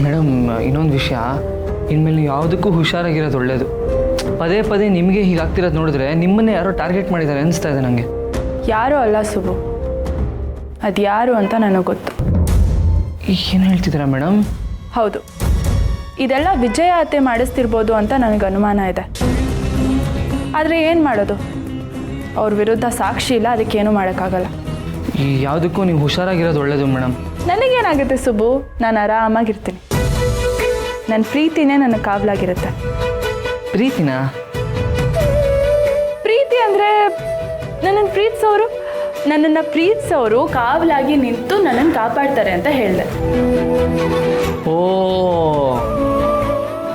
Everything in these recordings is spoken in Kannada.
ಮೇಡಮ್ ಇನ್ನೊಂದು ವಿಷಯ, ಇನ್ಮೇಲೆ ನೀವು ಯಾವುದಕ್ಕೂ ಹುಷಾರಾಗಿರೋದು ಒಳ್ಳೆಯದು. ಪದೇ ಪದೇ ನಿಮಗೆ ಹೀಗಾಗ್ತಿರೋದು ನೋಡಿದ್ರೆ ನಿಮ್ಮನ್ನೇ ಯಾರೋ ಟಾರ್ಗೆಟ್ ಮಾಡಿದ್ದಾರೆ ಅನಿಸ್ತಾ ಇದೆ ನನಗೆ. ಯಾರೂ ಅಲ್ಲ ಸುಬು, ಅದು ಯಾರು ಅಂತ ನನಗೆ ಗೊತ್ತು. ಏನು ಹೇಳ್ತಿದ್ದೀರಾ ಮೇಡಮ್? ಹೌದು, ಇದೆಲ್ಲ ವಿಜಯ ಅತ್ತೆ ಮಾಡಿಸ್ತಿರ್ಬೋದು ಅಂತ ನನಗೆ ಅನುಮಾನ ಇದೆ. ಆದರೆ ಏನು ಮಾಡೋದು, ಅವ್ರ ವಿರುದ್ಧ ಸಾಕ್ಷಿ ಇಲ್ಲ, ಅದಕ್ಕೇನು ಮಾಡೋಕ್ಕಾಗಲ್ಲ. ಈ ಯಾವುದಕ್ಕೂ ನೀವು ಹುಷಾರಾಗಿರೋದು ಒಳ್ಳೆಯದು ಮೇಡಮ್. ನನಗೇನಾಗುತ್ತೆ ಸುಬು, ನಾನು ಆರಾಮಾಗಿರ್ತೀನಿ. ನನ್ನ ಪ್ರೀತಿನೇ ನನಗೆ ಕಾವಲಾಗಿರುತ್ತೆ. ಪ್ರೀತಿನಾ? ಪ್ರೀತಿ ಅಂದರೆ ನನ್ನನ್ನು ಪ್ರೀತಿಸೋರು ಕಾವಲಾಗಿ ನಿಂತು ನನ್ನನ್ನು ಕಾಪಾಡ್ತಾರೆ ಅಂತ ಹೇಳಿದೆ. ಓ,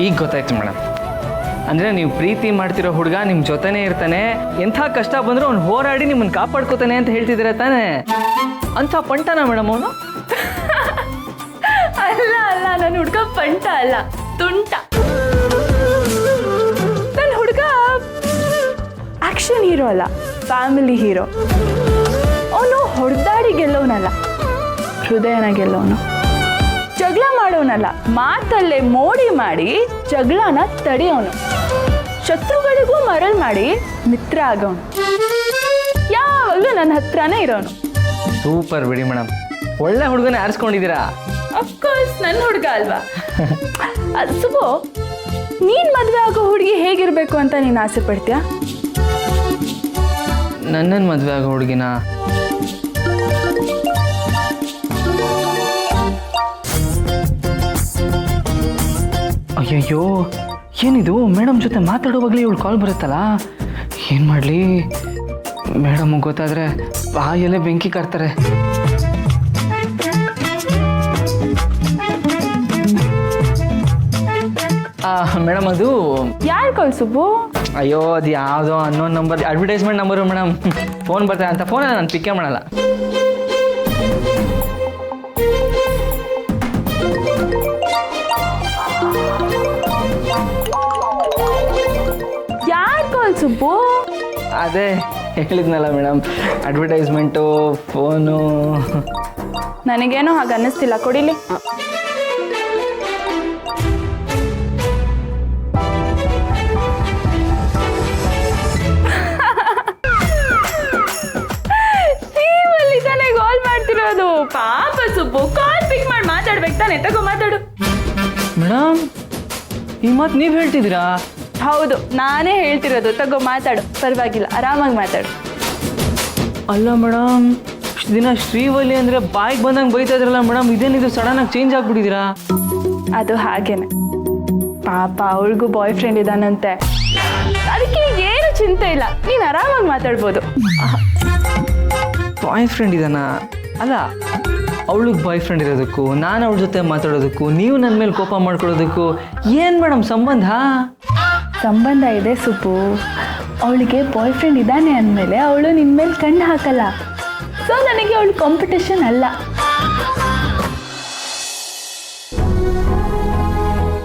ಈಗ ಗೊತ್ತಾಯ್ತು ಮೇಡಮ್. ಅಂದರೆ ನೀವು ಪ್ರೀತಿ ಮಾಡ್ತಿರೋ ಹುಡುಗ ನಿಮ್ಮ ಜೊತೆನೇ ಇರ್ತಾನೆ, ಎಂಥ ಕಷ್ಟ ಬಂದರೂ ಅವ್ನು ಹೋರಾಡಿ ನಿಮ್ಮನ್ನು ಕಾಪಾಡ್ಕೋತಾನೆ ಅಂತ ಹೇಳ್ತಿದ್ದೀರ ತಾನೇ? ಅಂಥ ಪಂಟನ ಮೇಡಮ್ ಅವನು? ಅಲ್ಲ ಅಲ್ಲ, ನನ್ನ ಹುಡುಗ ಪಂಟ ಅಲ್ಲ, ತುಂಟ. ನನ್ನ ಹುಡುಗ ಆಕ್ಷನ್ ಹೀರೋ ಅಲ್ಲ, ಫ್ಯಾಮಿಲಿ ಹೀರೋ. ಅವನು ಹೊಡೆದಾಡಿ ಗೆಲ್ಲೋನಲ್ಲ, ಹೃದಯನ ಗೆಲ್ಲೋನು. ಜಗಳ ಮಾಡೋನಲ್ಲ, ಮಾತಲ್ಲೇ ಮೋಡಿ ಮಾಡಿ ಜಗಳನ ತಡೆಯೋನು. ಶತ್ರುಗಳಿಗೂ ಮರಳು ಮಾಡಿ ಮಿತ್ರ ಆಗೋನು. ಯಾವಾಗಲೂ ನನ್ನ ಹತ್ರನೇ ಇರೋನು. ಸೂಪರ್ ಬಿಡಿ ಮೇಡಮ್, ಒಳ್ಳೆ ಹುಡುಗನೇ ಆರಿಸ್ಕೊಂಡಿದ್ದೀರಾ. ಅಫ್ಕೋರ್ಸ್ ನನ್ನ ಹುಡುಗ ಅಲ್ವಾ. ಸುಬು, ನೀನು ಮದುವೆ ಆಗೋ ಹುಡುಗಿ ಹೇಗಿರಬೇಕು ಅಂತ ನೀನು ಆಸೆ ಪಡ್ತೀಯಾ? ನನ್ನನ್ನು ಮದುವೆ ಆಗೋ ಹುಡುಗಿನ? ಅಯ್ಯಯ್ಯೋ, ಏನಿದು ಮೇಡಮ್ ಜೊತೆ ಮಾತಾಡುವಾಗಲೇ ಇವಳು ಕಾಲ್ ಬರುತ್ತಲ್ಲ, ಏನು ಮಾಡಲಿ? ಮೇಡಮ್ ಗೊತ್ತಾದರೆ ಬಾಯಲ್ಲೇ ಬೆಂಕಿ ಕಾರ್ತಾರೆ. ಮೇಡಮ್ ಅದು ಯಾರು ಕಾಲ್ ಸುಬ್ಬು? ಅಯ್ಯೋ, ಅದು ಯಾವುದೋ unknown number, advertisement number madam. Phone ಬರ್ತಾರೆ ಅಂತ ಫೋನ್ ನಾನು ಪಿಕ್ಕೇ ಮಾಡಲ್ಲ. ಯಾರು ಕಾಲ್ ಸುಬ್ಬು? ಅದೇ ಹೇಳಿದ್ನಲ್ಲ ಮೇಡಮ್, ಅಡ್ವರ್ಟೈಸ್ಮೆಂಟು, ಫೋನು. ನನಗೇನೋ ಹಾಗೆ ಅನ್ನಿಸ್ತಿಲ್ಲ, ಕೊಡಿಲಿ. ನೀವಲ್ಲಿ ತಾನೇ ಕಾಲ್ ಮಾಡ್ತಿರೋದು? ಪಾಪ ಸುಬ್ಬು, ಕಾಲ್ ಪಿಕ್ ಮಾಡಿ ಮಾತಾಡ್ಬೇಕು ತಾನೆ. ತಗೋ ಮಾತಾಡು. ಮೇಡಮ್, ಈ ಮಾತು ನೀವು ಹೇಳ್ತಿದ್ದೀರಾ? ಹೌದು, ನಾನೇ ಹೇಳ್ತಿರೋದು. ತಗೋ ಮಾತಾಡು, ಪರವಾಗಿಲ್ಲ, ಆರಾಮಾಗಿ ಮಾತಾಡು. ಅಲ್ಲ ಮೇಡಮ್, ಇಷ್ಟು ದಿನ ಶ್ರೀವಲ್ಲಿ ಅಂದರೆ ಬಾಯಿಗೆ ಬಂದಂಗೆ ಬೈತಾ ಇದ್ರಲ್ಲ ಮೇಡಮ್, ಇದೇನಿದು ಸಡನ್ನಾಗಿ ಚೇಂಜ್ ಆಗಿಬಿಟ್ಟಿದ್ದೀರಾ? ಅದು ಹಾಗೇನೆ, ಪಾಪ ಅವಳಿಗೂ ಬಾಯ್ ಫ್ರೆಂಡ್ ಇದ್ದಾನಂತೆ. ಅದಕ್ಕೆ ಏನು ಚಿಂತೆ ಇಲ್ಲ, ನೀನು ಆರಾಮಾಗಿ ಮಾತಾಡ್ಬೋದು. Boy friend ಇದ್ದಾನಾ? ಅಲ್ಲ, ಅವಳಿಗೆ ಬಾಯ್ ಫ್ರೆಂಡ್ ಇರೋದಕ್ಕೂ ನಾನು ಅವಳ ಜೊತೆ ಮಾತಾಡೋದಕ್ಕೂ ನೀವು ನನ್ನ ಮೇಲೆ ಕೋಪ ಮಾಡ್ಕೊಳ್ಳೋದಕ್ಕೂ ಏನು ಮೇಡಮ್ ಸಂಬಂಧ? ಸಂಬಂಧ ಇದೆ ಸುಬ್ಬು. ಅವಳಿಗೆ ಬಾಯ್ ಫ್ರೆಂಡ್ ಇದ್ದಾನೆ ಅಂದಮೇಲೆ ಅವಳು ನಿನ್ನ ಮೇಲೆ ಕಣ್ಣು ಹಾಕಲ್ಲ. ಸೊ ನನಗೆ ಅವಳು ಕಾಂಪಿಟೇಷನ್ ಅಲ್ಲ.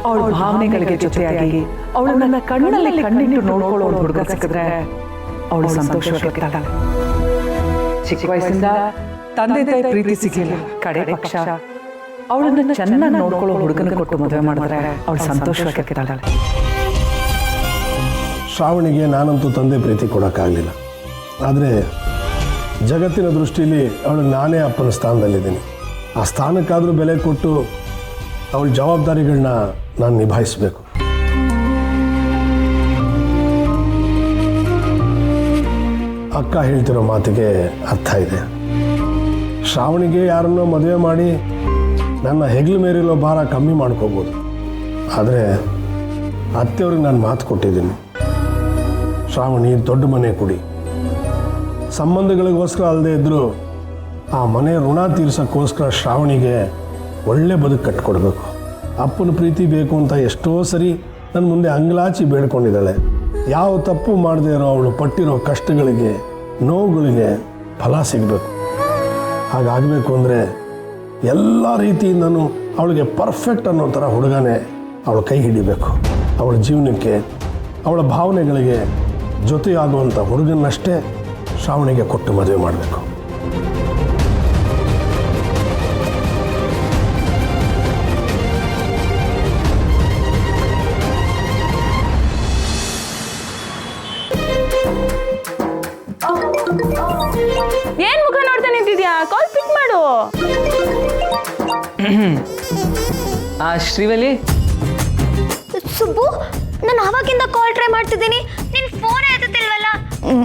ಅವಳ ಭಾವನೆಗಳಿಗೆ ಜೊತೆಯಾಗಿ ಅವಳನ್ನ ಕಣ್ಣಲ್ಲಿ ಕಣ್ಣಿಟ್ಟು ನೋಡ್ಕೊಳ್ಳೋ ಹುಡುಗ ಸಿಕ್ಕಿದ್ರೆ ಅವಳು ಸಂತೋಷವಾಗಿರ್ತಾಳೆ. ಚಿಕ್ಕ ವಯಸ್ಸಿಂದ ತಂದೆ ತಾಯಿ ಪ್ರೀತಿ ಸಿಗಲಿಲ್ಲ, ಕಡೆ ಪಕ್ಷ ಅವಳನ್ನ ಚೆನ್ನಾಗಿ ನೋಡ್ಕೊಳ್ಳೋ ಹುಡುಗನ ಕೊಟ್ಟು ಮದುವೆ ಮಾಡಿದ್ರೆ ಅವಳು ಸಂತೋಷವಾಗಿರ್ತಾಳೆ. ಶ್ರಾವಣಿಗೆ ನಾನಂತೂ ತಂದೆ ಪ್ರೀತಿ ಕೊಡೋಕ್ಕಾಗಲಿಲ್ಲ. ಆದರೆ ಜಗತ್ತಿನ ದೃಷ್ಟಿಯಲ್ಲಿ ಅವಳಿಗೆ ನಾನೇ ಅಪ್ಪನ ಸ್ಥಾನದಲ್ಲಿದ್ದೀನಿ. ಆ ಸ್ಥಾನಕ್ಕಾದರೂ ಬೆಲೆ ಕೊಟ್ಟು ಅವಳ ಜವಾಬ್ದಾರಿಗಳನ್ನ ನಾನು ನಿಭಾಯಿಸಬೇಕು. ಅಕ್ಕ ಹೇಳ್ತಿರೋ ಮಾತಿಗೆ ಅರ್ಥ ಇದೆ. ಶ್ರಾವಣಿಗೆ ಯಾರನ್ನೋ ಮದುವೆ ಮಾಡಿ ನನ್ನ ಹೆಗಲ ಮೇಲಿರೋ ಭಾರ ಕಮ್ಮಿ ಮಾಡ್ಕೋಬೋದು. ಆದರೆ ಅತ್ತೆಯವ್ರಿಗೆ ನಾನು ಮಾತು ಕೊಟ್ಟಿದ್ದೀನಿ, ಶ್ರಾವಣಿ ದೊಡ್ಡ ಮನೆ ಕೊಡಿ, ಸಂಬಂಧಗಳಿಗೋಸ್ಕರ ಅಲ್ಲದೆ ಇದ್ದರೂ ಆ ಮನೆ ಋಣ ತೀರ್ಸೋಕ್ಕೋಸ್ಕರ ಶ್ರಾವಣಿಗೆ ಒಳ್ಳೆ ಬದುಕು ಕಟ್ಕೊಡ್ಬೇಕು. ಅಪ್ಪನ ಪ್ರೀತಿ ಬೇಕು ಅಂತ ಎಷ್ಟೋ ಸರಿ ನನ್ನ ಮುಂದೆ ಅಂಗಲಾಚಿ ಬೇಡ್ಕೊಂಡಿದ್ದಾಳೆ. ಯಾವ ತಪ್ಪು ಮಾಡದೇ ಇರೋ ಅವಳು ಪಟ್ಟಿರೋ ಕಷ್ಟಗಳಿಗೆ, ನೋವುಗಳಿಗೆ ಫಲ ಸಿಗಬೇಕು. ಹಾಗಾಗಬೇಕು ಅಂದರೆ ಎಲ್ಲ ರೀತಿಯಿಂದನೂ ಅವಳಿಗೆ ಪರ್ಫೆಕ್ಟ್ ಅನ್ನೋ ಥರ ಹುಡುಗನೇ ಅವಳ ಕೈ ಹಿಡಿಬೇಕು. ಅವಳ ಜೀವನಕ್ಕೆ, ಅವಳ ಭಾವನೆಗಳಿಗೆ ಜೊತೆಯಾಗುವಂಥ ಹುಡುಗನಷ್ಟೇ ಶ್ರಾವಣಿಗೆ ಕೊಟ್ಟು ಮದುವೆ ಮಾಡಬೇಕು. ಮಾಡ್ತಿದ್ಯಾ? ಕಾಲ್ ಪಿಕ್ ಮಾಡು. ಶ್ರೀವಲ್ಲಿ, ಸುಬ್ಬು, ನಾನು ಆವಾಗಿಂದ ಕಾಲ್ ಟ್ರೈ ಮಾಡ್ತಿದ್ದೀನಿ, ನಿನ್ ಫೋನ್ ಎತ್ತುತ್ತಿಲ್ವಲ್ಲ.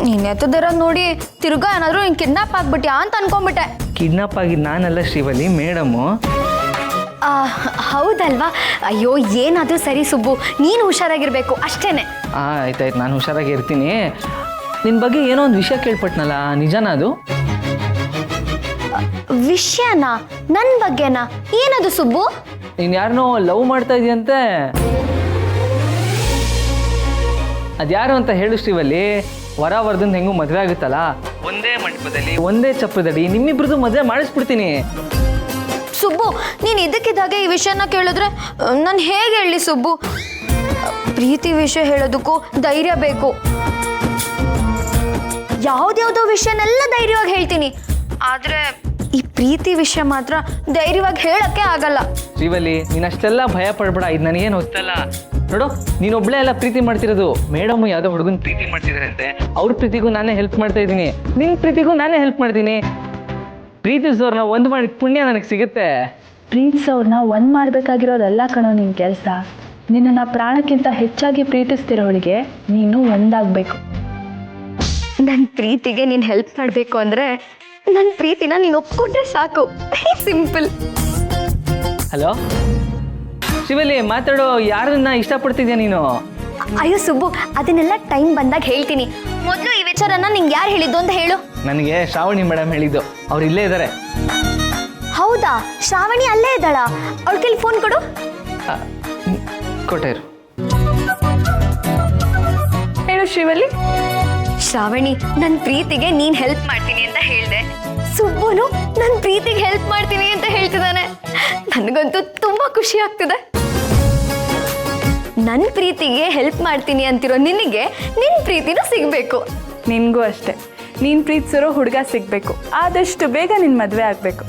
ನೀನ್ ಎತ್ತದಿರೋದು ನೋಡಿ ತಿರ್ಗಾ ಏನಾದ್ರು ನೀನ್ ಕಿಡ್ನಾಪ್ ಆಗ್ಬಿಟ್ಯಾ ಅಂತ ಅನ್ಕೊಂಡ್ಬಿಟ್ಟೆ. ಕಿಡ್ನಾಪ್ ಆಗಿದ್ದು ನಾನಲ್ಲ ಶ್ರೀವಲ್ಲಿ, ಮೇಡಮು. ಹೌದಲ್ವಾ? ಅಯ್ಯೋ, ಏನಾದರೂ ಸರಿ ಸುಬ್ಬು, ನೀನು ಹುಷಾರಾಗಿರ್ಬೇಕು ಅಷ್ಟೇನೆ. ಆಯ್ತಾಯ್ತು, ನಾನು ಹುಷಾರಾಗಿ ಇರ್ತೀನಿ. ನಿನ್ನ ಬಗ್ಗೆ ಏನೋ ಒಂದು ವಿಷಯ ಕೇಳ್ಪಟ್ನಲ್ಲ, ನಿಜನಾ ಅದು? ವಿಷಯನಾ? ನನ್ನ ಬಗ್ಗೆನಾ? ಏನದು ಸುಬ್ಬು? ನೀನು ಯಾರನ್ನೋ ಲವ್ ಮಾಡ್ತಾ ಇದೆಯಂತೆ. ಅದ್ಯಾರು ಅಂತ ಹೇಳು ಶ್ರೀವಲ್ಲಿ. ವರವರ್ಧನ್ ಹೆಂಗೂ ಮದುವೆ ಆಗುತ್ತಲ್ಲ, ಒಂದೇ ಮಂಟಪದಲ್ಲಿ ಒಂದೇ ಚಪ್ಪರದಡಿ ನಿಮ್ಮಿಬ್ರದ್ದು ಮದುವೆ ಮಾಡಿಸ್ಬಿಡ್ತೀನಿ. ಸುಬ್ಬು, ನೀನು ಇದಕ್ಕಿದ್ದಾಗೆ ಈ ವಿಷಯನ ಕೇಳಿದ್ರೆ ನಾನು ಹೇಗೆ ಹೇಳಿ ಸುಬ್ಬು? ಪ್ರೀತಿ ವಿಷಯ ಹೇಳೋದಕ್ಕೂ ಧೈರ್ಯ ಬೇಕು. ಯಾವ್ದ್ಯಾವ್ದೋ ವಿಷಯನೆಲ್ಲ ಧೈರ್ಯವಾಗಿ ಹೇಳ್ತೀನಿ, ಆದ್ರೆ ಈ ಪ್ರೀತಿ ವಿಷಯ ಮಾತ್ರ ಧೈರ್ಯವಾಗಿ ಹೇಳಕ್ಕೆ ಆಗಲ್ಲ. ಶ್ರೀವಲ್ಲಿ, ನೀನು ಅಷ್ಟೆಲ್ಲ ಭಯ ಪಡ್ಬೇಡ, ಇದು ನನಗೇನು ಹೊತ್ತಲ್ಲ. ನೋಡು, ನೀನೊಬ್ಳೇ ಎಲ್ಲ ಪ್ರೀತಿ ಮಾಡ್ತಿರೋದು. ಮೇಡಮ್ ಯಾವುದೋ ಹುಡುಗನ ಪ್ರೀತಿ ಮಾಡ್ತಿದಾರಂತೆ, ಅವ್ರ ಪ್ರೀತಿಗೂ ನಾನೇ ಹೆಲ್ಪ್ ಮಾಡ್ತಾ ಇದ್ದೀನಿ, ನಿನ್ನ ಪ್ರೀತಿಗೂ ನಾನೇ ಹೆಲ್ಪ್ ಮಾಡ್ತೀನಿ. ಪ್ರೀತಿಸೋರ್ನ ಒಂದು ಮಾಡಿ ಪುಣ್ಯ ನನಗೆ ಸಿಗುತ್ತೆ. ಪ್ರೀತಿಸೋರ್ನ ಒಂದು ಮಾಡಬೇಕಾಗಿರೋದೆಲ್ಲ ಕಣೋ ನಿನ್ನ ಕೆಲಸ. ನಿನ್ನನ್ನು ಪ್ರಾಣಕ್ಕಿಂತ ಹೆಚ್ಚಾಗಿ ಪ್ರೀತಿಸ್ತಿರೋಳಿಗೆ ನೀನು ಒಂದಾಗಬೇಕು. ನನ್ನ ಪ್ರೀತಿಗೆ ನೀನು ಹೆಲ್ಪ್ ಮಾಡಬೇಕು ಅಂದರೆ ನನ್ನ ಪ್ರೀತಿನ ನೀನು ಒಪ್ಕೊಂಡ್ರೆ ಸಾಕು. ಸಿಂಪಲ್. ಹಲೋ ಶಿವಲಿ, ಮಾತಾಡೋ. ಯಾರನ್ನ ಇಷ್ಟಪಡ್ತಿದ್ಯಾ ನೀನು? ಅಯ್ಯೋ ಸುಬ್ಬು, ಅದನ್ನೆಲ್ಲ ಟೈಮ್ ಬಂದಾಗ ಹೇಳ್ತೀನಿ. ಮೊದಲು ಈ ವಿಚಾರನ ನಿಂಗೆ ಯಾರು ಹೇಳಿದ್ದು ಅಂತ ಹೇಳು. ನನಗೆ ಶ್ರಾವಣಿ ಮೇಡಮ್ ಹೇಳಿದ್ದು. ಅವ್ರು ಇಲ್ಲೇ ಇದ್ದಾರೆ. ಹೌದಾ? ಶ್ರಾವಣಿ ಅಲ್ಲೇ ಇದ್ದಾಳ? ಅವಳ ಕೈಲಿ ಫೋನ್ ಕೊಡು. ಕೊಟ್ಟೇರು. ಹೇಳು ಶ್ರೀವಲ್ಲಿ. ಶ್ರಾವಣಿ, ನನ್ನ ಪ್ರೀತಿಗೆ ನೀನು ಹೆಲ್ಪ್ ಮಾಡ್ತೀನಿ ಅಂತ ಹೇಳಿದೆ. ಸುಬ್ಬುನು ನನ್ನ ಪ್ರೀತಿಗೆ ಹೆಲ್ಪ್ ಮಾಡ್ತೀನಿ ಅಂತ ಹೇಳ್ತಿದ್ದಾನೆ. ನನಗಂತೂ ತುಂಬ ಖುಷಿ ಆಗ್ತಿದೆ. ನನ್ನ ಪ್ರೀತಿಗೆ ಹೆಲ್ಪ್ ಮಾಡ್ತೀನಿ ಅಂತಿರೋ ನಿನಗೆ ನಿನ್ನ ಪ್ರೀತಿನೂ ಸಿಗಬೇಕು. ನಿನಗೂ ಅಷ್ಟೇ. ನೀನು ಪ್ರೀತಿಸಿರೋ ಹುಡುಗ ಸಿಗಬೇಕು. ಆದಷ್ಟು ಬೇಗ ನಿನ್ನ ಮದುವೆ ಆಗಬೇಕು.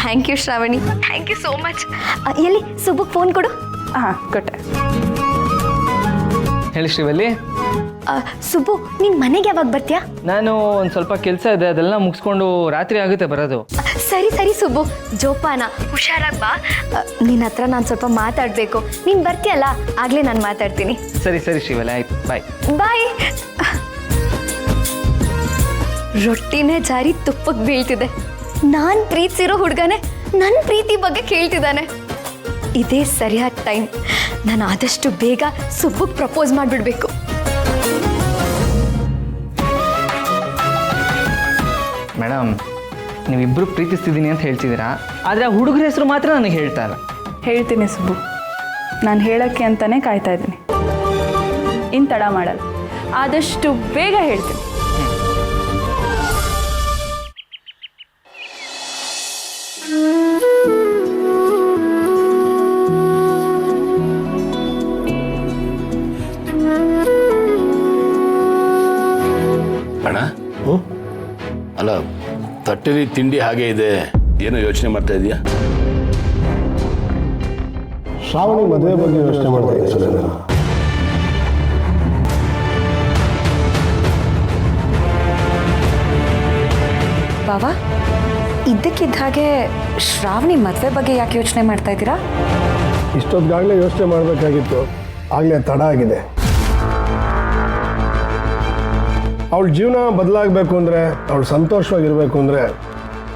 Thank you Shravani, thank you so much. ಎಲ್ಲಿ ಸುಬ್ಬುಗೆ ಫೋನ್ ಕೊಡು. ಹಾಂ, ಕೊಟ್ಟೆ. ಹೇಳಿ ಶ್ರೀವಲ್ಲಿ. ಸುಬ್ಬು, ನೀನು ಮನೆಗೆ ಯಾವಾಗ ಬರ್ತೀಯಾ? ನಾನು ಒಂದು ಸ್ವಲ್ಪ ಕೆಲಸ ಇದೆ, ಅದೆಲ್ಲ ಮುಗಿಸ್ಕೊಂಡು ರಾತ್ರಿ ಆಗುತ್ತೆ ಬರೋದು. ಸರಿ ಸರಿ ಸುಬ್ಬು, ಜೋಪಾನ, ಹುಷಾರಾಗಿ ಬಾ. ನಿನ್ನ ಹತ್ರ ನಾನು ಸ್ವಲ್ಪ ಮಾತಾಡಬೇಕು. ನೀನು ಬರ್ತೀಯಲ್ಲ, ಆಗಲೇ ನಾನು ಮಾತಾಡ್ತೀನಿ. ಸರಿ ಸರಿ ಶ್ರೀವಲ್ಲಿ, ಆಯ್ತು, ಬಾಯ್ ಬಾಯ್. ರೊಟ್ಟಿನೇ ಜಾರಿ ತುಪ್ಪಕ್ಕೆ ಬೀಳ್ತಿದೆ. ನಾನು ಪ್ರೀತಿಸಿರೋ ಹುಡುಗನೇ ನನ್ನ ಪ್ರೀತಿ ಬಗ್ಗೆ ಕೇಳ್ತಿದ್ದಾನೆ. ಇದೇ ಸರಿಯಾದ ಟೈಮ್. ನಾನು ಆದಷ್ಟು ಬೇಗ ಸುಬ್ಬುಗೆ ಪ್ರಪೋಸ್ ಮಾಡಿಬಿಡ್ಬೇಕು. ಮೇಡಮ್, ನೀವಿಬ್ಬರು ಪ್ರೀತಿಸ್ತಿದ್ದೀನಿ ಅಂತ ಹೇಳ್ತಿದ್ದೀರಾ, ಆದರೆ ಆ ಹುಡುಗರ ಹೆಸರು ಮಾತ್ರ ನನಗೆ ಹೇಳ್ತಾ ಇಲ್ಲ. ಹೇಳ್ತೀನಿ ಸುಬ್ಬು, ನಾನು ಹೇಳೋಕ್ಕೆ ಅಂತಲೇ ಕಾಯ್ತಾ ಇದ್ದೀನಿ. ಇನ್ನು ತಡ ಮಾಡಲ್ಲ, ಆದಷ್ಟು ಬೇಗ ಹೇಳ್ತೀನಿ. ಅಣ್ಣ, ಅಲ್ಲ, ತಟ್ಟೆಲಿ ತಿಂಡಿ ಹಾಗೆ ಇದೆ, ಏನೋ ಯೋಚನೆ ಮಾಡ್ತಾ ಇದೀಯಾ? ಶ್ರಾವಣಿ ಮದುವೆ ಬಗ್ಗೆ ಯೋಚನೆ ಮಾಡ್ತಾ ಇದ್ದೀನಿ. ಬಾವಾ, ಇದ್ದಕ್ಕಿದ್ದ ಹಾಗೆ ಶ್ರಾವಣಿ ಮದುವೆ ಬಗ್ಗೆ ಯಾಕೆ ಯೋಚನೆ ಮಾಡ್ತಾ ಇದ್ದೀರಾ? ಇಷ್ಟೊತ್ತಿಗಾಗಲೇ ಯೋಚನೆ ಮಾಡಬೇಕಾಗಿತ್ತು, ಆಗಲೇ ತಡ ಆಗಿದೆ. ಅವಳ ಜೀವನ ಬದಲಾಗಬೇಕು ಅಂದರೆ, ಅವಳು ಸಂತೋಷವಾಗಿರ್ಬೇಕು ಅಂದರೆ,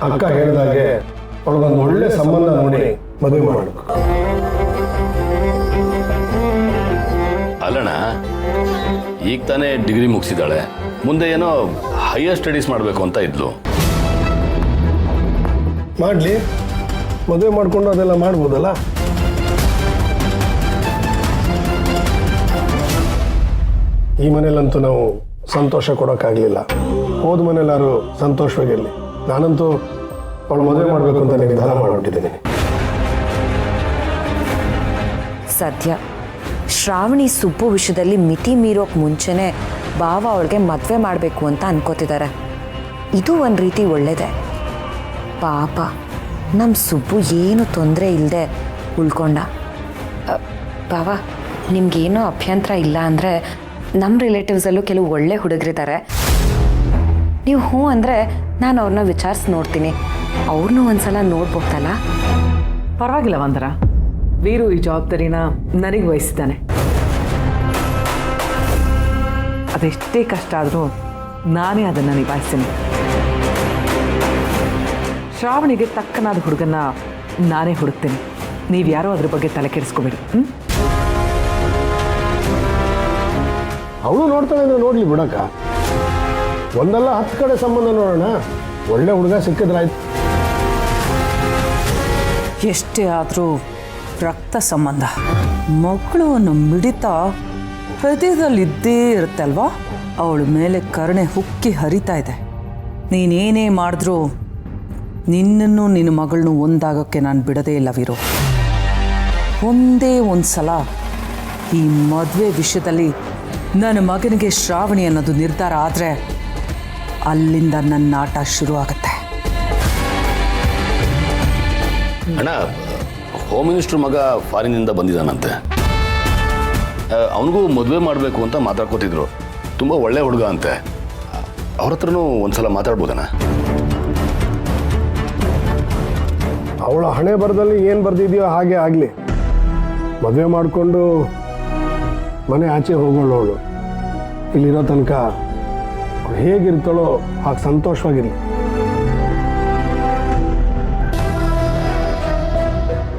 ಅಕ್ಕ ಹೇಳಿದಾಗೆ ಅವಳಿಗೊಂದು ಒಳ್ಳೆ ಸಂಬಂಧ ನೋಡಿ ಮದುವೆ ಮಾಡಬೇಕು. ಅಲ್ಲಣ್ಣ, ಈಗ ತಾನೇ ಡಿಗ್ರಿ ಮುಗಿಸಿದಾಳೆ, ಮುಂದೆ ಏನೋ ಹೈಯರ್ ಸ್ಟಡೀಸ್ ಮಾಡಬೇಕು ಅಂತ ಇದ್ಲು. ಮಾಡಲಿ, ಮದುವೆ ಮಾಡಿಕೊಂಡು ಅದೆಲ್ಲ ಮಾಡ್ಬೋದಲ್ಲ. ಈ ಮನೇಲಂತೂ ನಾವು ಸಂತೋಷ ಕೊಡೋಕ್ಕಾಗಲಿಲ್ಲ. ಹೋದ ಮನೇಲಾರು ಸಂತೋಷವಾಗಿರಲಿ. ನಾನಂತೂ ಅವಳು ಮದುವೆ ಮಾಡಬೇಕು ಅಂತ ನಿರ್ಧಾರ ಮಾಡಿಬಿಟ್ಟಿದ್ದೀನಿ. ಸದ್ಯ ಶ್ರಾವಣಿ ಸುಬ್ಬು ವಿಷಯದಲ್ಲಿ ಮಿತಿ ಮೀರೋಕೆ ಮುಂಚೆನೇ ಬಾವ ಅವಳಿಗೆ ಮದುವೆ ಮಾಡಬೇಕು ಅಂತ ಅನ್ಕೋತಿದ್ದಾರೆ. ಇದು ಒಂದು ರೀತಿ ಒಳ್ಳೆಯದೇ. ಪಾಪ ನಮ್ಮ ಸುಬ್ಬು ಏನು ತೊಂದರೆ ಇಲ್ಲದೆ ಉಳ್ಕೊಂಡ. ಬಾವ, ನಿಮಗೇನೋ ಅಭ್ಯಂತರ ಇಲ್ಲ ಅಂದರೆ ನಮ್ಮ ರಿಲೇಟಿವ್ಸಲ್ಲೂ ಕೆಲವು ಒಳ್ಳೆ ಹುಡುಗರಿದ್ದಾರೆ. ನೀವು ಹ್ಞೂ ಅಂದರೆ ನಾನು ಅವ್ರನ್ನ ವಿಚಾರಿಸಿ ನೋಡ್ತೀನಿ. ಅವ್ರನ್ನೂ ಒಂದ್ಸಲ ನೋಡ್ಬೋದಲ್ಲ? ಪರವಾಗಿಲ್ಲ ವಂದನ, ವೀರು ಈ ಜವಾಬ್ದಾರಿನ ನನಗೆ ವಹಿಸಿದ್ದಾನೆ. ಅದೆಷ್ಟೇ ಕಷ್ಟ ಆದರೂ ನಾನೇ ಅದನ್ನು ನಿಭಾಯಿಸ್ತೀನಿ. ಶ್ರಾವಣಿಗೆ ತಕ್ಕನಾದ ಹುಡುಗನ್ನ ನಾನೇ ಹುಡುಕ್ತೀನಿ. ನೀವು ಯಾರೋ ಅದ್ರ ಬಗ್ಗೆ ತಲೆ ಕೆಡಿಸ್ಕೋಬೇಡಿ. ಅವಳು ನೋಡ್ತಾಳೆ ಅಂದ್ರೆ ನೋಡ್ಲಿ ಬಿಡಕ್ಕ. ಒಂದಲ್ಲ 10 ಕಡೆ ಸಂಬಂಧ ನೋಡೋಣ, ಒಳ್ಳೆ ಹುಡುಗ ಸಿಕ್ಕಿದ್ರಾಯ್ತು. ಎಷ್ಟೇ ಆದರೂ ರಕ್ತ ಸಂಬಂಧ, ಮಕ್ಕಳು ಅನ್ನೋ ಮಿಡಿತ ಹೃದಯದಲ್ಲಿ ಇದ್ದೇ ಇರುತ್ತೆ ಅಲ್ವಾ? ಅವಳ ಮೇಲೆ ಕರುಣೆ ಹುಕ್ಕಿ ಹರಿತಾ ಇದೆ. ನೀನೇನೇ ಮಾಡಿದ್ರೂ ನಿನ್ನನ್ನು ನಿನ್ನ ಮಗಳನ್ನೂ ಒಂದಾಗೋಕ್ಕೆ ನಾನು ಬಿಡದೇ ಇಲ್ಲ ವೀರು. ಒಂದೇ ಒಂದು ಸಲ ಈ ಮದುವೆ ವಿಷಯದಲ್ಲಿ ನನ್ನ ಮಗನಿಗೆ ಶ್ರಾವಣಿ ಅನ್ನೋದು ನಿರ್ಧಾರ ಆದರೆ ಅಲ್ಲಿಂದ ನನ್ನ ಆಟ ಶುರು ಆಗುತ್ತೆ. ಅಣ್ಣ, ಹೋಮ್ ಮಿನಿಸ್ಟರ್ ಮಗ ಫಾರಿನಿಂದ ಬಂದಿದ್ದಾನಂತೆ. ಅವನಿಗೂ ಮದುವೆ ಮಾಡಬೇಕು ಅಂತ ಮಾತಾಡ್ಕೋತಿದ್ರು. ತುಂಬ ಒಳ್ಳೆ ಹುಡುಗ ಅಂತೆ. ಅವ್ರ ಹತ್ರನೂ ಒಂದ್ಸಲ ಮಾತಾಡ್ಬೋದಣ್ಣ? ಅವಳ ಹಣೆ ಬರದಲ್ಲಿ ಏನು ಬರ್ದಿದೆಯೋ ಹಾಗೆ ಆಗಲಿ. ಮದುವೆ ಮಾಡಿಕೊಂಡು ಮನೆ ಆಚೆ ಹೋಗೋಳು ಅವಳು. ಇಲ್ಲಿರೋ ತನಕ ಅವಳು ಹೇಗಿರ್ತಾಳೋ ಹಾಗೆ ಸಂತೋಷವಾಗಿರಲಿ.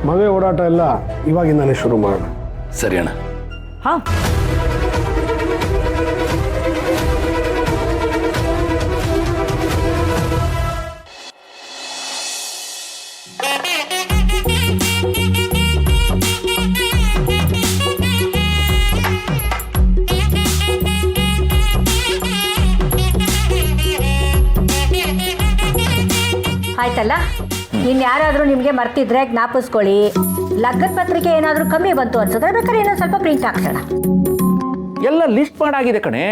ಮದುವೆ ಓಡಾಟ ಎಲ್ಲ ಇವಾಗಿಂದಾನೇ ಶುರು ಮಾಡೋಣ. ಸರಿ ಅಣ್ಣ. ಹಾಂ, ಆಯ್ತಲ್ಲ, ಇನ್ಯಾರಾದರೂ ನಿಮಗೆ ಮರ್ತಿದ್ರೆ ಜ್ಞಾಪಿಸ್ಕೊಳ್ಳಿ. ಲಗ್ನ ಪತ್ರಿಕೆ ಏನಾದರೂ ಕಮ್ಮಿ ಬಂತು ಅನ್ಸಿದ್ರೆ ಬೇಕಾದ್ರೆ ಇನ್ನೊಂದು ಸ್ವಲ್ಪ ಪ್ರಿಂಟ್ ಹಾಕ್ಸೋಣ. ಎಲ್ಲ ಲಿಸ್ಟ್ ಮಾಡಾಗಿದೆ ಕಣೆ.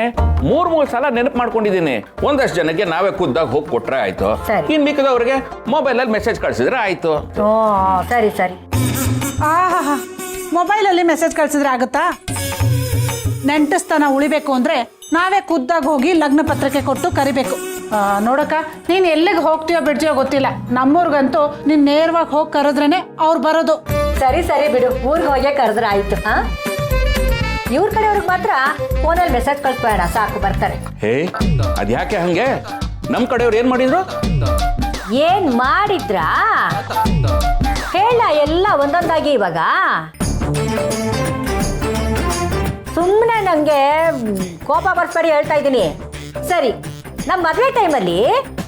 3 ಸಲ ನೆನಪು ಮಾಡ್ಕೊಂಡಿದ್ದೀನಿ. ಒಂದಷ್ಟು ಜನಕ್ಕೆ ನಾವೇ ಖುದ್ದಾಗ ಹೋಗಿ ಕೊಟ್ರೆ ಆಯ್ತು. ಸರಿ. ಇನ್ ಮಿಕ್ಕದವ್ರಿಗೆ ಮೊಬೈಲಲ್ಲಿ ಮೆಸೇಜ್ ಕಳಿಸಿದ್ರೆ ಆಯ್ತು. ಓ ಸರಿ ಸರಿ. ಆಹಾ, ಮೊಬೈಲಲ್ಲಿ ಮೆಸೇಜ್ ಕಳ್ಸಿದ್ರೆ ಆಗುತ್ತಾ? ನೆಂಟಸ್ತನ ಉಳಿಬೇಕು ಅಂದರೆ ನಾವೇ ಖುದ್ದಾಗಿ ಹೋಗಿ ಲಗ್ನ ಪತ್ರಿಕೆ ಕೊಟ್ಟು ಕರಿಬೇಕು. ನೋಡಕ್ಕ, ನೀನು ಎಲ್ಲಿಗೆ ಹೋಗ್ತೀಯೋ ಬಿಡ್ತೀಯೋ ಗೊತ್ತಿಲ್ಲ, ನಮ್ಮೂರ್ಗಂತೂ ನೀನು ನೇರವಾಗಿ ಹೋಗಿ ಕರೆದ್ರೇನೆ ಅವ್ರು ಬರೋದು. ಸರಿ ಸರಿ ಬಿಡು, ಊರಿಗೆ ಹೋಗಿ ಕರೆದ್ರೆ ಆಯ್ತು. ಇವ್ರ ಕಡೆಯವ್ರಿಗೆ ಮಾತ್ರ ಫೋನಲ್ಲಿ ಮೆಸೇಜ್ ಕಳಿಸ್ಬೇಡ, ಸಾಕು ಬರ್ತಾರೆ. ಹೇ, ಅದ್ಯಾಕೆ ಹಂಗೆ? ನಮ್ಮ ಕಡೆಯವ್ರು ಏನ್ ಮಾಡಿದ್ರು? ಏನ್ ಮಾಡಿದ್ರಾ ಹೇಳ, ಎಲ್ಲ ಒಂದೊಂದಾಗಿ. ಇವಾಗ ಸುಮ್ಮನೆ ನನಗೆ ಕೋಪ ಬರ್ಸ್ಬೇಡಿ ಹೇಳ್ತಾ ಇದ್ದೀನಿ. ಸರಿ, ನಮ್ಮ ಮದುವೆ ಟೈಮಲ್ಲಿ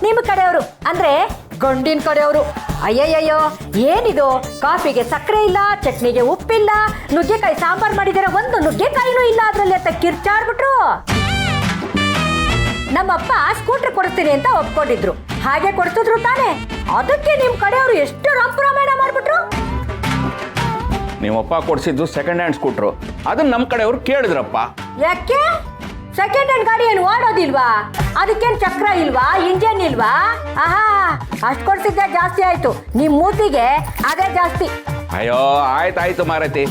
ನಿಮ್ಮ ಕಡೆಯವರು ಅಂದ್ರೆ ಗಂಡಿನ ಕಡೆಯವರು ಅಯ್ಯಯ್ಯೋ ಏನಿದು, ಕಾಫಿಗೆ ಸಕ್ಕರೆ ಇಲ್ಲ, ಚಟ್ನಿಗೆ ಉಪ್ಪಿಲ್ಲ, ನುಗ್ಗೆಕಾಯಿ ಸಾಂಬಾರು ಮಾಡಿದರೆ ಒಂದು ನುಗ್ಗೆಕಾಯಿನೂ ಇಲ್ಲ ಅದರಲ್ಲಿ ಅಂತ ಕಿರ್ಚಾಡ್ಬಿಟ್ರು. ನಮ್ಮಪ್ಪ ಸ್ಕೂಟರ್ ಕೊಡಿಸ್ತೀನಿ ಅಂತ ಒಪ್ಕೊಂಡಿದ್ರು, ಹಾಗೆ ಕೊಡ್ಸಿದ್ರು ತಾನೆ. ಅದಕ್ಕೆ ನಿಮ್ಮ ಕಡೆಯವರು ಎಷ್ಟು ರಂಪರಾಮಾಯಣ ಮಾಡ್ಬಿಟ್ರು. ನಿಮ್ಮಪ್ಪ ಕೊಡ್ಸಿದ್ದು ಸೆಕೆಂಡ್ ಹ್ಯಾಂಡ್ ಸ್ಕೂಟ್ರು, ಅದನ್ನ ನಮ್ಮ ಕಡೆಯವ್ರು ಕೇಳಿದ್ರಪ್ಪ. ಯಾಕೆ? ಸೆಕೆಂಡ್ ಹ್ಯಾಂಡ್ ಗಾಡಿ ಏನು ಓಡೋದಿಲ್ವಾ? ಅದಕ್ಕೇನು ಚಕ್ರ ಇಲ್ವಾ, ಇಂಜನ್ ಇಲ್ವಾ? ಆಹಾ, ಅಷ್ಟು ಕೊಡ್ಸಿದ್ದೆ ಜಾಸ್ತಿ ಆಯ್ತು. ನಿಮ್ಮ ಮೂತಿಗೆ ಅದೇ ಜಾಸ್ತಿ. ಅಯ್ಯೋ ಆಯ್ತಾಯ್ತು ಮಾರೈತಿ,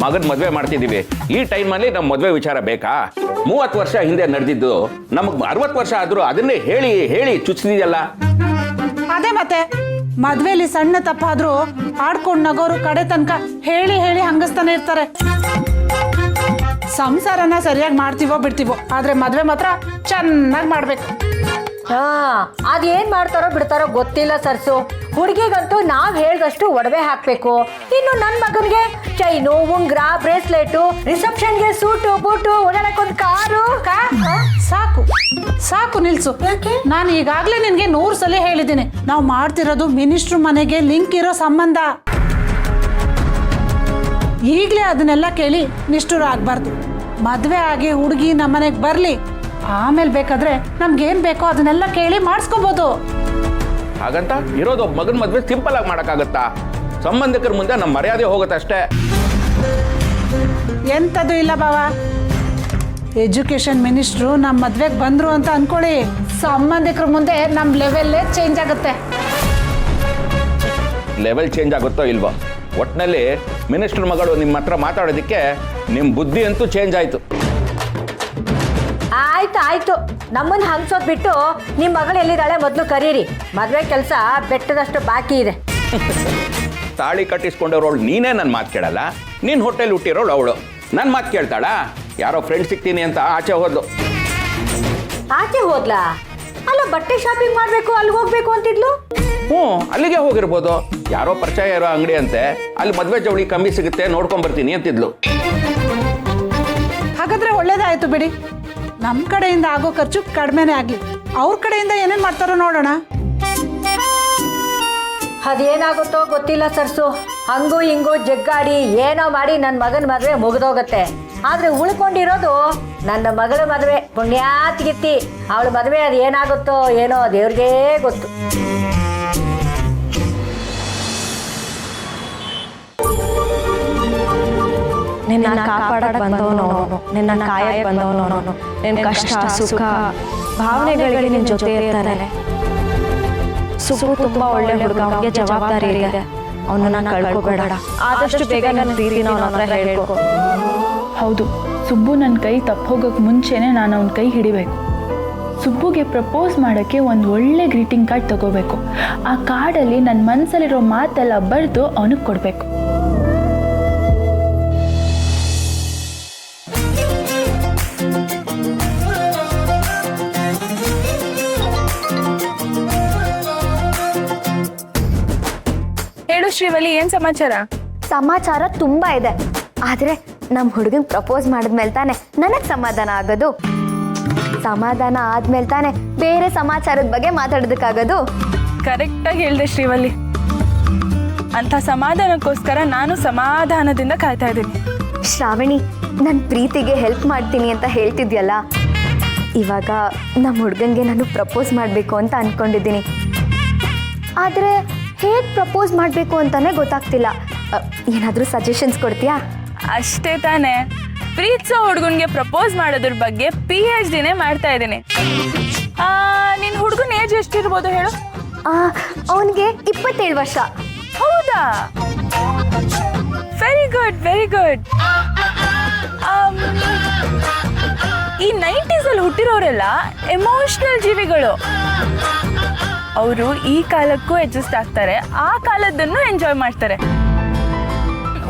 ಮಗನ ಮದುವೆ ಮಾಡ್ತಿದ್ದೀವಿ. ಈ ಟೈಮಲ್ಲಿ ನಮ್ಮ ಮದುವೆ ವಿಚಾರ ಬೇಕಾ? 30 ವರ್ಷ ಹಿಂದೆ ನಡೆದಿದ್ದು ನಮಗೆ 60 ವರ್ಷ ಆದರೂ ಅದನ್ನೇ ಹೇಳಿ ಹೇಳಿ ಚುಚ್ಚಿದೆಯಲ್ಲ. ಅದೇ ಮತ್ತೆ, ಮದ್ವೆಲಿ ಸಣ್ಣ ತಪ್ಪಾದ್ರೂ ಆಡ್ಕೊಂಡು ನಗೋರು ಕಡೆ ತನಕ ಹೇಳಿ ಹೇಳಿ ಹಂಗಸ್ತಾನೆ ಇರ್ತಾರೆ. ಸಂಸಾರನ ಸರಿಯಾಗಿ ಮಾಡ್ತೀವೋ ಬಿಡ್ತೀವೋ, ಆದ್ರೆ ಮದ್ವೆ ಮಾತ್ರ ಚೆನ್ನಾಗಿ ಮಾಡ್ಬೇಕು. ಅದೇನ್ ಮಾಡ್ತಾರೋ ಬಿಡ್ತಾರೋ ಗೊತ್ತಿಲ್ಲ ಸರ್ಸು. ಹುಡುಗಿಗಂತೂ ನಾವ್ ಹೇಳ್ದಷ್ಟು ಒಡವೆ ಹಾಕ್ಬೇಕು. ಇನ್ನು ನನ್ನ ಮಗನಿಗೆ ಚೈನು, ಉಂಗ್ರ, ಬ್ರೇಸ್ಲೆಟು, ರಿಸೆಪ್ಷನ್ಗೆ ಸೂಟು ಬೂಟು, ಓಡಾಡಕ್ಕೊಂದು ಕಾರು. ಸಾಕು ಸಾಕು ನಿಲ್ಸು. ನಾನು ಈಗಾಗ್ಲೇ ನಿನ್ಗೆ 100 ಸಲ ಹೇಳಿದ್ದೀನಿ, ನಾವು ಮಾಡ್ತಿರೋದು ಮಿನಿಸ್ಟ್ರು ಮನೆಗೆ ಲಿಂಕ್ ಇರೋ ಸಂಬಂಧ. ಈಗಲೇ ಅದನ್ನೆಲ್ಲ ಕೇಳಿ ನಿಷ್ಠುರ ಆಗ್ಬಾರ್ದು. ಮದ್ವೆ ಆಗಿ ಹುಡುಗಿ ನಮ್ಮನೆಗೆ ಬರ್ಲಿ, ಆಮೇಲೆ ಬೇಕಾದ್ರೆ ನಮ್ಗೇನ್ ಬೇಕೋ ಅದನ್ನೆಲ್ಲ ಕೇಳಿ ಮಾಡಿಸ್ಕೋಬಹುದು. ಹಾಗಂತ ಇರೋದು ಒಬ್ಬ ಮಗನ ಮದುವೆ ಸಿಂಪಲ್ ಆಗಿ ಮಾಡಕ್ಕಾಗತ್ತಾ? ಸಂಬಂಧಿಕರ ಮುಂದೆ ನಮ್ಮ ಮರ್ಯಾದೆ ಹೋಗುತ್ತಷ್ಟೇ. ಎಂಥದ್ದು ಇಲ್ಲ ಬಾವ. ಎಜುಕೇಶನ್ ಮಿನಿಸ್ಟ್ರು ನಮ್ಮ ಮದ್ವೆಗೆ ಬಂದ್ರು ಅಂತ ಅನ್ಕೊಳ್ಳಿ, ಸಂಬಂಧಿಕರ ಮುಂದೆ ನಮ್ಮ ಲೆವೆಲ್ಲೇ ಚೇಂಜ್ ಆಗುತ್ತೆ. ಲೆವೆಲ್ ಚೇಂಜ್ ಆಗುತ್ತೋ ಇಲ್ವೋ, ಒಟ್ಟಿನಲ್ಲಿ ಮಿನಿಸ್ಟರ್ ಮಗಳು ನಿಮ್ಮ ಹತ್ರ ಮಾತಾಡೋದಕ್ಕೆ ನಿಮ್ಮ ಬುದ್ಧಿ ಅಂತೂ ಚೇಂಜ್ ಆಯ್ತು. ಆಯ್ತು ಆಯ್ತು, ನಮ್ಮನ್ನ ಹಂಗ್ಸೋದ್ ಬಿಟ್ಟು ನಿಮ್ಮ ಮಗಳು ಎಲ್ಲಿದ್ದಾಳೆ ಮೊದಲು ಕರೀರಿ. ಮದುವೆ ಕೆಲಸ ಬೆಟ್ಟದಷ್ಟು ಬಾಕಿ ಇದೆ. ತಾಳಿ ಕಟ್ಟಿಸ್ಕೊಂಡವ್ರವಳು ನೀನೇ ನನ್ನ ಮಾತು ಕೇಳಲ್ಲ. ನೀನು ಹೊಟ್ಟೆಲಿ ಹುಟ್ಟಿರೋಳು ಅವಳು ನನ್ನ ಮಾತು ಕೇಳ್ತಾಳಾ? ಯಾರೋ ಫ್ರೆಂಡ್ ಸಿಗ್ತೀನಿ ಅಂತ ಆಚೆ ಹೋದ್ಲು. ಆಚೆ ಹೋದ್ಲಾ? ಅಲ್ಲ, ಬಟ್ಟೆ ಶಾಪಿಂಗ್ ಮಾಡಬೇಕು ಅಲ್ಲಿಗೆ ಹೋಗ್ಬೇಕು ಅಂತಿದ್ಲು. ಹ್ಞೂ, ಅಲ್ಲಿಗೆ ಹೋಗಿರ್ಬೋದು. ಯಾರೋ ಪರಿಚಯ ಇರೋ ಅಂಗಡಿ ಅಂತೆ, ಅಲ್ಲಿ ಮದುವೆ ಜವಳಿ ಕಮ್ಮಿ ಸಿಗುತ್ತೆ, ನೋಡ್ಕೊಂಬರ್ತೀನಿ ಅಂತಿದ್ಲು. ಹಾಗಾದ್ರೆ ಒಳ್ಳೇದಾಯ್ತು ಬಿಡಿ. ನಮ್ಮ ಕಡೆಯಿಂದ ಆಗೋ ಖರ್ಚು ಕಡಿಮೆನೇ ಆಗಲಿ. ಅವ್ರ ಕಡೆಯಿಂದ ಏನೇನು ಮಾಡ್ತಾರೋ ನೋಡೋಣ. ಅದೇನಾಗುತ್ತೋ ಗೊತ್ತಿಲ್ಲ ಸರ್ಸು. ಹಂಗೂ ಹಿಂಗೂ ಜಗ್ಗಾಡಿ ಏನೋ ಮಾಡಿ ನನ್ನ ಮಗನ ಮದುವೆ ಮುಗಿದೋಗತ್ತೆ. ಆದ್ರೆ ಉಳ್ಕೊಂಡಿರೋದು ನನ್ನ ಮಗಳ ಮದುವೆ. ಪುಣ್ಯಾತ್ಗಿತ್ತಿ ಅವಳ ಮದುವೆ ಅದು ಏನಾಗುತ್ತೋ ಏನೋ ದೇವ್ರಿಗೇ ಗೊತ್ತು. ನಿನ್ನ ಕಾಪಾಡಕ್ ಬಂದವನು, ನಿನ್ನ ಕಾಯಕ್ ಬಂದವನು, ನಿನ್ನ ಕಷ್ಟ ಸುಖ ಭಾವನೆಗಳಿಗೆ ನಿನ್ನ ಜೊತೆ ಇರ್ತಾನೆ. ಸುಬ್ಬು ತುಂಬಾ ಒಳ್ಳೆ ಹುಡುಗ, ಅವನಿಗೆ ಜವಾಬ್ದಾರಿ ಇದೆ. ಅವನನ್ನ ಕಳ್ಕೋಬೇಡ. ಆದಷ್ಟು ಬೇಗ ನನ್ನ ಪ್ರೀತಿನ ಅವನ ಹತ್ರ ಹೇಳ್ಕೊ. ಹೌದು, ಸುಬ್ಬು ನನ್ನ ಕೈ ತಪ್ಪೋಗೋಕೆ ಮುಂಚೆನೇ ನಾನು ಅವನ ಕೈ ಹಿಡಿಬೇಕು. ಸುಬ್ಬುಗೆ ಪ್ರಪೋಸ್ ಮಾಡೋಕ್ಕೆ ಒಂದು ಒಳ್ಳೆ ಗ್ರೀಟಿಂಗ್ ಕಾರ್ಡ್ ತಗೋಬೇಕು. ಆ ಕಾರ್ಡಲ್ಲಿ ನನ್ನ ಮನಸ್ಸಲ್ಲಿರೋ ಮಾತೆಲ್ಲ ಬರೆದು ಅವನಿಗೆ ಕೊಡಬೇಕು. ಹೇಳು ಶ್ರೀವಲ್ಲಿ, ಏನು ಸಮಾಚಾರ? ಸಮಾಚಾರ ತುಂಬಾ ಇದೆ. ಆದ್ರೆ ನಮ್ಮ ಹುಡುಗಂಗೆ ಪ್ರಪೋಸ್ ಮಾಡಿದ್ಮೇಲೆ ತಾನೆ ನನಗೆ ಸಮಾಧಾನ ಆಗೋದು. ಸಮಾಧಾನ ಆದ್ಮೇಲೆ ತಾನೆ ಬೇರೆ ಸಮಾಚಾರದ ಬಗ್ಗೆ ಮಾತಾಡೋದಕ್ಕಾಗೋದು. ಕರೆಕ್ಟಾಗಿ ಹೇಳಿದೆ ಶ್ರೀವಲ್ಲಿ. ಅಂಥ ಸಮಾಧಾನಕ್ಕೋಸ್ಕರ ನಾನು ಸಮಾಧಾನದಿಂದ ಕಾಯ್ತಾ ಇದ್ದೀನಿ. ಶ್ರಾವಣಿ, ನನ್ನ ಪ್ರೀತಿಗೆ ಹೆಲ್ಪ್ ಮಾಡ್ತೀನಿ ಅಂತ ಹೇಳ್ತಿದ್ಯಲ್ಲ, ಇವಾಗ ನಮ್ಮ ಹುಡುಗಂಗೆ ನಾನು ಪ್ರಪೋಸ್ ಮಾಡಬೇಕು ಅಂತ ಅಂದ್ಕೊಂಡಿದ್ದೀನಿ. ಆದರೆ ಹೇಗೆ ಪ್ರಪೋಸ್ ಮಾಡಬೇಕು ಅಂತಾನೆ ಗೊತ್ತಾಗ್ತಿಲ್ಲ. ಏನಾದರೂ ಸಜೆಷನ್ಸ್ ಕೊಡ್ತೀಯಾ? ಅಷ್ಟೇ ತಾನೇ, ಪ್ರೀತಿಸೋ ಹುಡುಗನ್ಗೆ ಪ್ರಪೋಸ್ ಮಾಡೋದ್ರ ಬಗ್ಗೆ PhDನೇ ಮಾಡ್ತಾ ಇದ್ದೀನಿ. ನಿನ್ನ ಹುಡುಗನ ಏಜ್ ಎಷ್ಟಿರ್ಬೋದು ಹೇಳು? ಅವನಿಗೆ 27 ವರ್ಷ. ಹೌದಾ? Very good, very good. ಈ 90s ಅಲ್ಲಿ ಹುಟ್ಟಿರೋರೆಲ್ಲ ಎಮೋಷನಲ್ ಜೀವಿಗಳು. ಅವರು ಈ ಕಾಲಕ್ಕೂ ಅಡ್ಜಸ್ಟ್ ಆಗ್ತಾರೆ, ಆ ಕಾಲದನ್ನು ಎಂಜಾಯ್ ಮಾಡ್ತಾರೆ.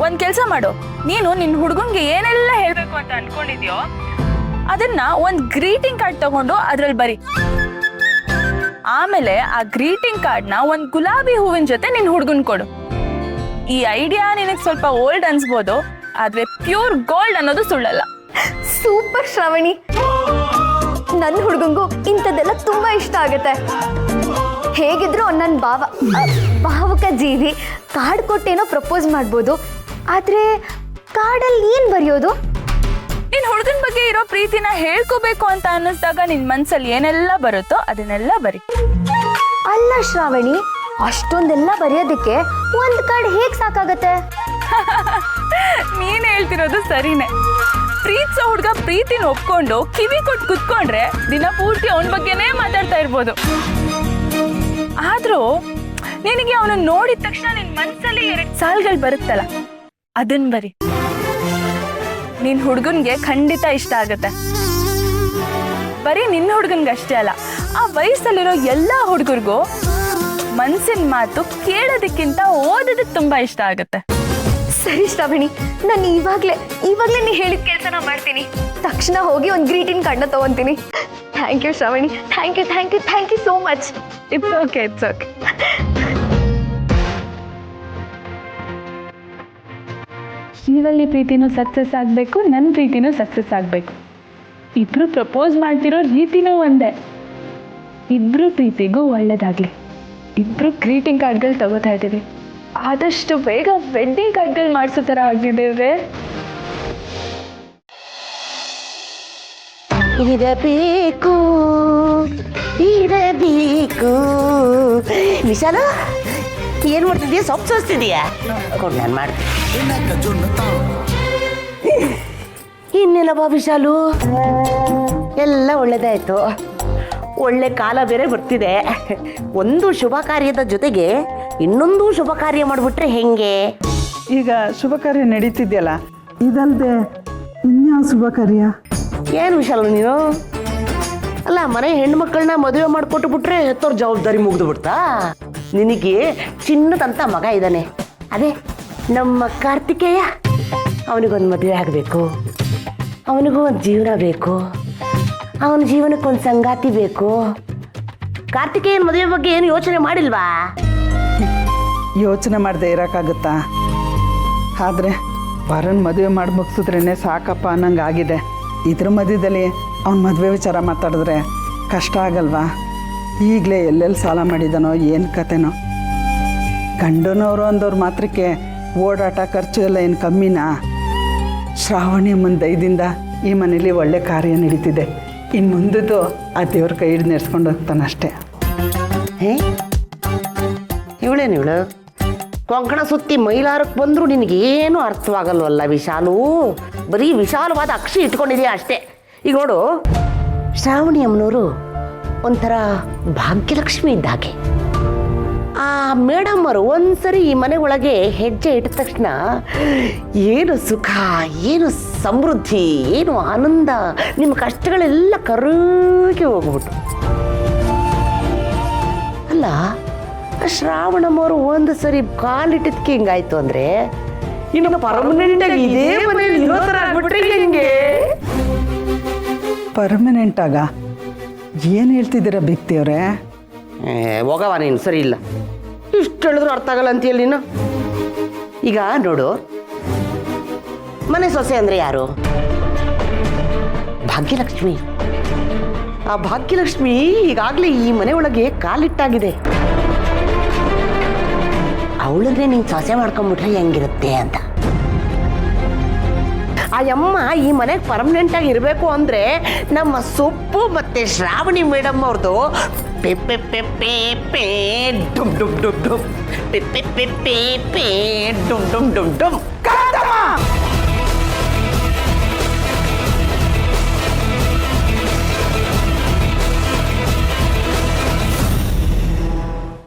ಒಂದು ಕೆಲಸ ಮಾಡು, ನೀನು ನಿನ್ನ ಹುಡುಗನ್ಗೆ ಏನೆಲ್ಲ ಹೇಳಬೇಕು ಅಂತ ಅನ್ಕೊಂಡಿದ್ಯೋ ಅದನ್ನ ಒಂದು ಗ್ರೀಟಿಂಗ್ ಕಾರ್ಡ್ ತಗೊಂಡು ಅದ್ರಲ್ಲಿ ಬರಿ. ಆಮೇಲೆ ಆ ಗ್ರೀಟಿಂಗ್ ಕಾರ್ಡ್ನ ಒಂದು ಗುಲಾಬಿ ಹೂವಿನ ಜೊತೆ ನಿನ್ನ ಹುಡುಗನ್ ಕೊಡು. ಈ ಐಡಿಯಾ ನಿನಗೆ ಸ್ವಲ್ಪ ಓಲ್ಡ್ ಅನ್ಸ್ಬೋದು, ಆದ್ರೆ ಪ್ಯೂರ್ ಗೋಲ್ಡ್ ಅನ್ನೋದು ಸುಳ್ಳಲ್ಲ. ಸೂಪರ್ ಶ್ರಾವಣಿ, ನನ್ನ ಹುಡುಗಂಗೂ ಇಂಥದ್ದೆಲ್ಲ ತುಂಬಾ ಇಷ್ಟ ಆಗುತ್ತೆ. ಹೇಗಿದ್ರು ನನ್ನ ಭಾವುಕ ಜೀವಿ. ಕಾರ್ಡ್ ಕೊಟ್ಟೇನೋ ಪ್ರಪೋಸ್ ಮಾಡ್ಬೋದು, ಆದ್ರೆ ಕಾರ್ಡಲ್ಲಿ ಏನು ಬರೆಯೋದು? ನಿನ್ನ ಹುಡುಗನ ಬಗ್ಗೆ ಇರೋ ಪ್ರೀತಿನ ಹೇಳ್ಕೋಬೇಕು ಅಂತ ಅನ್ನಿಸ್ದಾಗ ನಿನ್ನ ಮನ್ಸಲ್ಲಿ ಏನೆಲ್ಲ ಬರುತ್ತೋ ಅದನ್ನೆಲ್ಲ ಬರಿ. ಅಲ್ಲ ಶ್ರಾವಣಿ, ಅಷ್ಟೊಂದೆಲ್ಲ ಬರೆಯೋದಕ್ಕೆ ಒಂದು ಕಾರ್ಡ್ ಹೇಗೆ ಸಾಕಾಗತ್ತೆ? ನೀನ್ ಹೇಳ್ತಿರೋದು ಸರಿನೇ. ಪ್ರೀತಿಸೋ ಹುಡುಗ ಪ್ರೀತಿನ ಒಪ್ಕೊಂಡು ಕಿವಿ ಕೊಟ್ಟು ಕುತ್ಕೊಂಡ್ರೆ ದಿನ ಪೂರ್ತಿ ಅವನ ಬಗ್ಗೆನೇ ಮಾತಾಡ್ತಾ ಇರ್ಬೋದು. ಆದ್ರೂ ನಿನಗೆ ಅವನು ನೋಡಿದ ತಕ್ಷಣ ನಿನ್ ಮನ್ಸಲ್ಲಿ 2 ಸಾಲ್ಗಳು ಬರುತ್ತಲ್ಲ, ಅದನ್ ಬರಿ. ನಿನ್ ಹುಡುಗನ್ಗೆ ಖಂಡಿತ ಇಷ್ಟ ಆಗತ್ತೆ. ಬರೀ ನಿನ್ನ ಹುಡುಗನ್ಗಷ್ಟೇ ಅಲ್ಲ, ಆ ವಯಸ್ಸಲ್ಲಿರೋ ಎಲ್ಲಾ ಹುಡುಗರಿಗೂ ಮನ್ಸಿನ ಮಾತು ಕೇಳೋದಕ್ಕಿಂತ ಓದೋದಕ್ಕೆ ತುಂಬಾ ಇಷ್ಟ ಆಗತ್ತೆ. ಸರಿ ಶ್ರಾವಣಿ, ನಾನು ಇವಾಗ್ಲೇ ನೀ ಹೇಳಿದ ಕೆಲಸನ ಮಾಡ್ತೀನಿ. ತಕ್ಷಣ ಹೋಗಿ ಒಂದು ಗ್ರೀಟಿಂಗ್ ಕಾರ್ಡ್ನ ತಗೊಂತೀನಿ. Thank you Shravani, thank you so much. It's okay. ನೀವಲ್ಲಿ ಪ್ರೀತಿನೂ ಸಕ್ಸಸ್ ಆಗಬೇಕು, ನನ್ನ ಪ್ರೀತಿನೂ ಸಕ್ಸಸ್ ಆಗಬೇಕು. ಇಬ್ರು ಪ್ರಪೋಸ್ ಮಾಡ್ತಿರೋ ರೀತಿನೂ ಒಂದೇ. ಇಬ್ರು ಪ್ರೀತಿಗೂ ಒಳ್ಳೇದಾಗಲಿ. ಇಬ್ರು ಗ್ರೀಟಿಂಗ್ ಕಾರ್ಡ್ಗಳು ತಗೋತಾ ಇದ್ದೀವಿ. ಆದಷ್ಟು ಬೇಗ ವೆಡ್ಡಿಂಗ್ ಕಾರ್ಡ್ಗಳು ಮಾಡಿಸೋ ಥರ ಆಗಿದ್ದೇವೆ. ಇರಬೇಕು ವಿಶಾಲ, ಏನು ಮಾಡ್ತಿದ್ಯಾ? ಸೊಪ್ಪು ಸೋಸ್ತಿದ್ಯಾ? ಕೊಡು, ನಾನು ಮಾಡ್ತೀನಿ. ಇನ್ನೇನಪ್ಪ ವಿಶಾಲು, ಎಲ್ಲ ಒಳ್ಳೇದಾಯ್ತು. ಒಳ್ಳೆ ಕಾಲ ಬೇರೆ ಬರ್ತಿದೆ. ಒಂದು ಶುಭ ಕಾರ್ಯದ ಜೊತೆಗೆ ಇನ್ನೊಂದು ಶುಭ ಕಾರ್ಯ ಮಾಡಿಬಿಟ್ರೆ ಹೆಂಗೆ? ಈಗ ಶುಭ ಕಾರ್ಯ ನಡೀತಿದ್ಯಲ್ಲ, ಇದಲ್ದೆ ಇನ್ಯಾವ ಶುಭ ಕಾರ್ಯ? ಏನು ವಿಶಾಲು ನೀನು? ಅಲ್ಲ, ಮನೆ ಹೆಣ್ಮಕ್ಳನ್ನ ಮದುವೆ ಮಾಡಿಕೊಟ್ಟು ಬಿಟ್ರೆ ಹೆತ್ತೋರ್ ಜವಾಬ್ದಾರಿ ಮುಗ್ದು ಬಿಡ್ತಾ? ನಿನಗೆ ಚಿನ್ನದಂತ ಮಗ ಇದ್ದಾನೆ, ಅದೇ ನಮ್ಮ ಕಾರ್ತಿಕೇಯ. ಅವನಿಗೊಂದು ಮದುವೆ ಆಗಬೇಕು, ಅವನಿಗೂ ಒಂದು ಜೀವನ ಬೇಕು, ಅವನ ಜೀವನಕ್ಕೊಂದು ಸಂಗಾತಿ ಬೇಕು. ಕಾರ್ತಿಕೇಯನ ಮದುವೆ ಬಗ್ಗೆ ಏನು ಯೋಚನೆ ಮಾಡಿಲ್ವಾ? ಯೋಚನೆ ಮಾಡದೆ ಇರೋಕ್ಕಾಗುತ್ತಾ? ಆದರೆ ವರನ್ ಮದುವೆ ಮಾಡಿ ಮುಗಿಸಿದ್ರೇ ಸಾಕಪ್ಪ ಅನ್ನಂಗೆ ಆಗಿದೆ. ಇದ್ರ ಮಧ್ಯದಲ್ಲಿ ಅವ್ನ ಮದುವೆ ವಿಚಾರ ಮಾತಾಡಿದ್ರೆ ಕಷ್ಟ ಆಗಲ್ವಾ? ಈಗಲೇ ಎಲ್ಲೆಲ್ಲಿ ಸಾಲ ಮಾಡಿದಾನೋ ಏನು ಕತೆನೋ. ಗಂಡನವರು ಅಂದವ್ರ ಮಾತ್ರಕ್ಕೆ ಓಡಾಟ ಖರ್ಚು ಎಲ್ಲ ಏನು ಕಮ್ಮಿನಾ? ಶ್ರಾವಣಿ ದಯದಿಂದ ಈ ಮನೇಲಿ ಒಳ್ಳೆ ಕಾರ್ಯ ನಡೀತಿದೆ. ಇನ್ನು ಮುಂದದ್ದು ಆ ದೇವ್ರ ಕೈ ಹಿಡಿದು ನೆಡ್ಸ್ಕೊಂಡು ಹೋಗ್ತಾನಷ್ಟೇ. ಇವಳು ಕೊಂಕಣ ಸುತ್ತಿ ಮೈಲಾರಕ್ಕೆ ಬಂದರೂ ನಿನಗೇನು ಅರ್ಥವಾಗಲ್ವಲ್ಲ ವಿಶಾಲು. ಬರೀ ವಿಶಾಲವಾದ ಅಕ್ಷಿ ಇಟ್ಕೊಂಡಿದೆಯಾ ಅಷ್ಟೇ. ಈಗ ನೋಡು, ಶ್ರಾವಣಿ ಅಮ್ಮನವರು ಒಂಥರ ಭಾಗ್ಯಲಕ್ಷ್ಮಿ ಇದ್ದಾಗೆ. ಆ ಮೇಡಮ್ಮರು ಒಂದ್ಸರಿ ಈ ಮನೆ ಒಳಗೆ ಹೆಜ್ಜೆ ಇಟ್ಟ ತಕ್ಷಣ ಏನು ಸುಖ, ಏನು ಸಮೃದ್ಧಿ, ಏನು ಆನಂದ, ನಿಮ್ಮ ಕಷ್ಟಗಳೆಲ್ಲ ಕರಗಿ ಹೋಗ್ಬಿಟ್ಟು. ಅಲ್ಲ, ಶ್ರಾವಣಮ್ಮವರು ಒಂದು ಸರಿ ಕಾಲಿಟ್ಟಿದ್ಕೆ ಹಿಂಗಾಯ್ತು ಅಂದ್ರೆ ಇನ್ನು ಪರ್ಮನೆಂಟ್ ಆಗಿ ಇದೇ ಮನೇಲಿ ಇರೋ ಥರ ಆಗ್ಬಿಟ್ರೆ ಹೆಂಗೆ? ಪರ್ಮನೆಂಟ್ ಆಗ ಏನು ಹೇಳ್ತಿದ್ದೀರಾ ಬಿಕ್ತಿಯವ್ರೆ? ಹೋಗವ ನೀನು, ಸರಿ ಇಲ್ಲ. ಇಷ್ಟು ಹೇಳಿದ್ರು ಅರ್ಥ ಆಗಲ್ಲ ಅಂತೀಯಲ್ಲ ನೀನು. ಈಗ ನೋಡು, ಮನೆ ಸೊಸೆ ಅಂದ್ರೆ ಯಾರು? ಭಾಗ್ಯಲಕ್ಷ್ಮಿ. ಆ ಭಾಗ್ಯಲಕ್ಷ್ಮಿ ಈಗಾಗಲೇ ಈ ಮನೆ ಒಳಗೆ ಕಾಲಿಟ್ಟಾಗಿದೆ. ಅವಳನ್ನೇ ನೀನು ಸೊಸೆ ಮಾಡ್ಕೊಂಡ್ಬಿಟ್ರೆ ಹೆಂಗಿರುತ್ತೆ ಅಂತ. ಆ ಅಮ್ಮ ಈ ಮನೆಗೆ ಪರ್ಮನೆಂಟ್ ಆಗಿ ಇರಬೇಕು ಅಂದ್ರೆ ನಮ್ಮ ಸೊಪ್ಪು ಮತ್ತೆ ಶ್ರಾವಣಿ ಮೇಡಮ್ ಅವ್ರದ್ದು ಪೆ ಪೆ ಪೆ ಪೆ ಪೇ ಡುಮ್ ಡುಮ್ ಡುಮ್ ಡುಮ್ ಪೆ ಪೆ ಪೆ ಪೇ ಪೇ ಡುಮ್ ಡುಮ್ ಡುಮ್ ಡುಮ್